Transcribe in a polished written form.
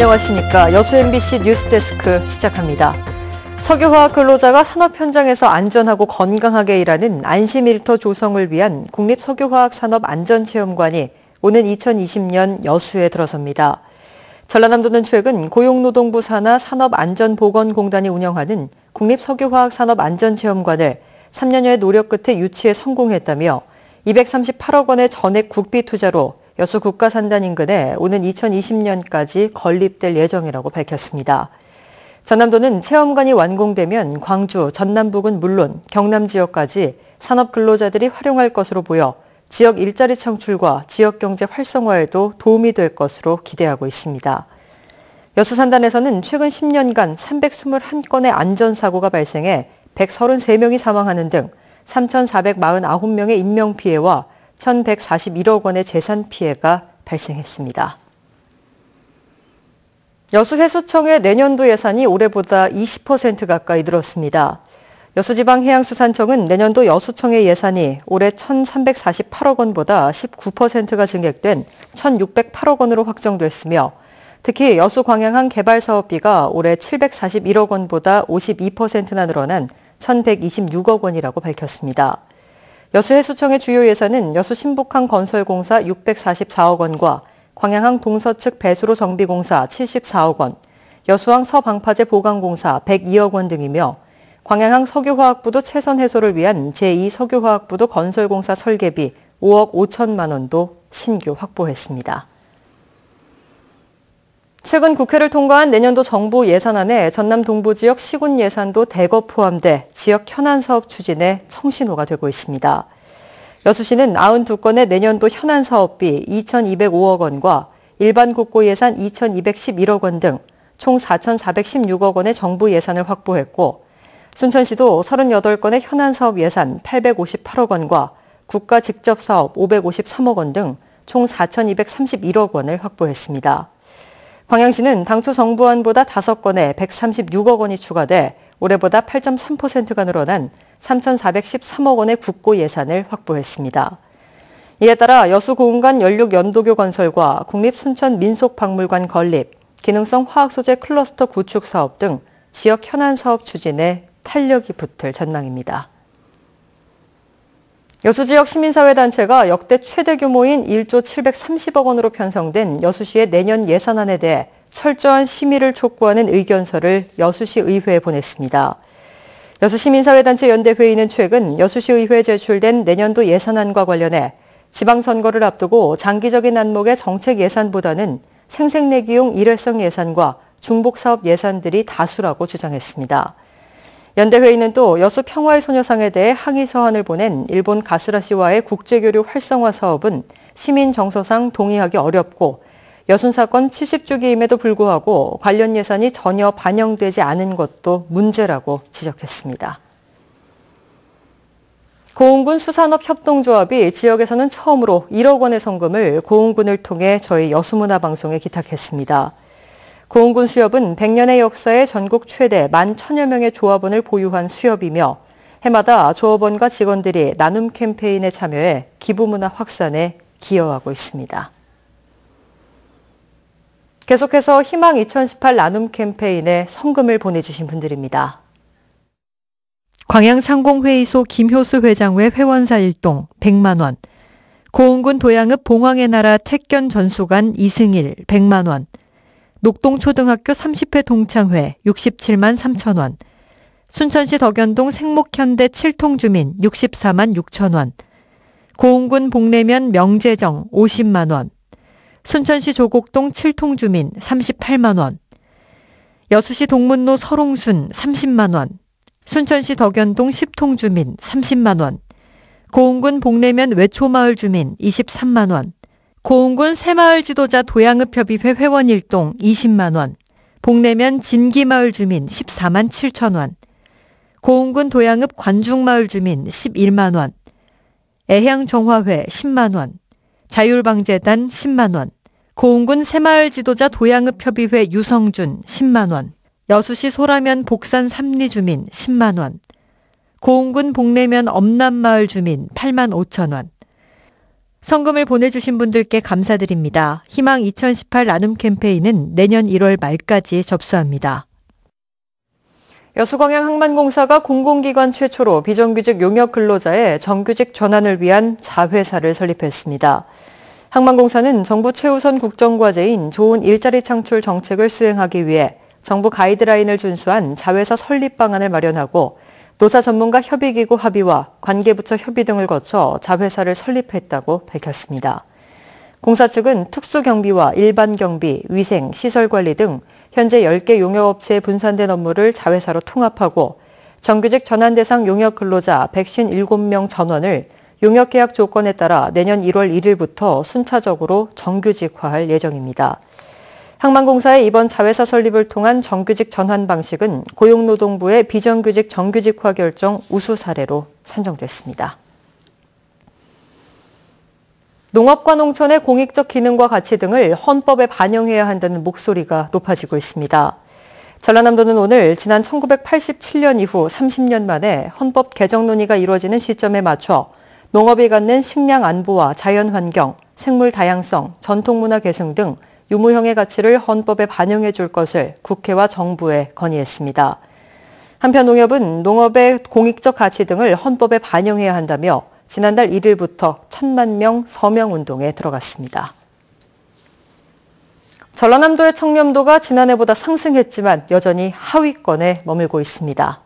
안녕하십니까. 여수 MBC 뉴스데스크 시작합니다. 석유화학 근로자가 산업 현장에서 안전하고 건강하게 일하는 안심일터 조성을 위한 국립석유화학산업안전체험관이 오는 2020년 여수에 들어섭니다. 전라남도는 최근 고용노동부 산하 산업안전보건공단이 운영하는 국립석유화학산업안전체험관을 3년여의 노력 끝에 유치에 성공했다며 238억 원의 전액 국비 투자로 여수 국가산단 인근에 오는 2020년까지 건립될 예정이라고 밝혔습니다. 전남도는 체험관이 완공되면 광주, 전남북은 물론 경남 지역까지 산업 근로자들이 활용할 것으로 보여 지역 일자리 창출과 지역 경제 활성화에도 도움이 될 것으로 기대하고 있습니다. 여수 산단에서는 최근 10년간 321건의 안전사고가 발생해 133명이 사망하는 등 3,449명의 인명피해와 1,141억 원의 재산 피해가 발생했습니다. 여수해수청의 내년도 예산이 올해보다 20% 가까이 늘었습니다. 여수지방해양수산청은 내년도 여수청의 예산이 올해 1,348억 원보다 19%가 증액된 1,608억 원으로 확정됐으며 특히 여수광양항 개발사업비가 올해 741억 원보다 52%나 늘어난 1,126억 원이라고 밝혔습니다. 여수해수청의 주요 예산은 여수신북항 건설공사 644억 원과 광양항 동서측 배수로 정비공사 74억 원, 여수항 서방파제 보강공사 102억 원 등이며 광양항 석유화학부도 최선 해소를 위한 제2석유화학부도 건설공사 설계비 5억 5천만 원도 신규 확보했습니다. 최근 국회를 통과한 내년도 정부 예산안에 전남 동부 지역 시군 예산도 대거 포함돼 지역 현안 사업 추진에 청신호가 되고 있습니다. 여수시는 92건의 내년도 현안 사업비 2,205억 원과 일반 국고 예산 2,211억 원 등 총 4,416억 원의 정부 예산을 확보했고 순천시도 38건의 현안 사업 예산 858억 원과 국가 직접 사업 553억 원 등 총 4,231억 원을 확보했습니다. 광양시는 당초 정부안보다 5건에 136억 원이 추가돼 올해보다 8.3%가 늘어난 3,413억 원의 국고 예산을 확보했습니다. 이에 따라 여수고운간 연륙연도교 건설과 국립순천민속박물관 건립, 기능성 화학소재 클러스터 구축 사업 등 지역 현안 사업 추진에 탄력이 붙을 전망입니다. 여수 지역 시민사회단체가 역대 최대 규모인 1조 730억 원으로 편성된 여수시의 내년 예산안에 대해 철저한 심의를 촉구하는 의견서를 여수시 의회에 보냈습니다. 여수시민사회단체 연대회의는 최근 여수시 의회에 제출된 내년도 예산안과 관련해 지방선거를 앞두고 장기적인 안목의 정책 예산보다는 생색내기용 일회성 예산과 중복사업 예산들이 다수라고 주장했습니다. 연대회의는 또 여수 평화의 소녀상에 대해 항의 서한을 보낸 일본 가스라시와의 국제교류 활성화 사업은 시민 정서상 동의하기 어렵고 여순 사건 70주기임에도 불구하고 관련 예산이 전혀 반영되지 않은 것도 문제라고 지적했습니다. 고운군 수산업협동조합이 지역에서는 처음으로 1억 원의 성금을 고운군을 통해 저희 여수문화방송에 기탁했습니다. 고운군 수협은 100년의 역사에 전국 최대 11,000여 명의 조합원을 보유한 수협이며 해마다 조합원과 직원들이 나눔 캠페인에 참여해 기부문화 확산에 기여하고 있습니다. 계속해서 희망 2018 나눔 캠페인에 성금을 보내주신 분들입니다. 광양상공회의소 김효수 회장 외 회원사 1동 100만 원, 고운군 도양읍 봉황의 나라 택견 전수관 이승일 100만 원, 녹동초등학교 30회 동창회 67만 3천 원, 순천시 덕연동 생목현대 7통 주민 64만 6천 원, 고운군 복내면 명재정 50만 원, 순천시 조곡동 7통 주민 38만 원, 여수시 동문로 설홍순 30만 원, 순천시 덕연동 10통 주민 30만 원, 고운군 복내면 외초마을 주민 23만 원, 고운군 새마을 지도자 도양읍협의회 회원 1동 20만 원, 복내면 진기마을 주민 14만 7천 원, 고운군 도양읍 관중마을 주민 11만 원, 애향정화회 10만 원, 자율방재단 10만 원, 고운군 새마을 지도자 도양읍협의회 유성준 10만 원, 여수시 소라면 복산 3리 주민 10만 원, 고운군 복내면 엄남마을 주민 8만 5천 원, 성금을 보내주신 분들께 감사드립니다. 희망 2018 나눔 캠페인은 내년 1월 말까지 접수합니다. 여수광양 항만공사가 공공기관 최초로 비정규직 용역 근로자의 정규직 전환을 위한 자회사를 설립했습니다. 항만공사는 정부 최우선 국정과제인 좋은 일자리 창출 정책을 수행하기 위해 정부 가이드라인을 준수한 자회사 설립 방안을 마련하고 노사 전문가 협의기구 합의와 관계부처 협의 등을 거쳐 자회사를 설립했다고 밝혔습니다. 공사 측은 특수경비와 일반경비, 위생, 시설관리 등 현재 10개 용역업체에 분산된 업무를 자회사로 통합하고 정규직 전환 대상 용역 근로자 157명 전원을 용역계약 조건에 따라 내년 1월 1일부터 순차적으로 정규직화할 예정입니다. 항만공사의 이번 자회사 설립을 통한 정규직 전환 방식은 고용노동부의 비정규직 정규직화 결정 우수 사례로 선정됐습니다. 농업과 농촌의 공익적 기능과 가치 등을 헌법에 반영해야 한다는 목소리가 높아지고 있습니다. 전라남도는 오늘 지난 1987년 이후 30년 만에 헌법 개정 논의가 이루어지는 시점에 맞춰 농업이 갖는 식량 안보와 자연환경, 생물 다양성, 전통문화 계승 등 유무형의 가치를 헌법에 반영해 줄 것을 국회와 정부에 건의했습니다. 한편 농협은 농업의 공익적 가치 등을 헌법에 반영해야 한다며 지난달 1일부터 1,000만 명 서명 운동에 들어갔습니다. 전라남도의 청렴도가 지난해보다 상승했지만 여전히 하위권에 머물고 있습니다.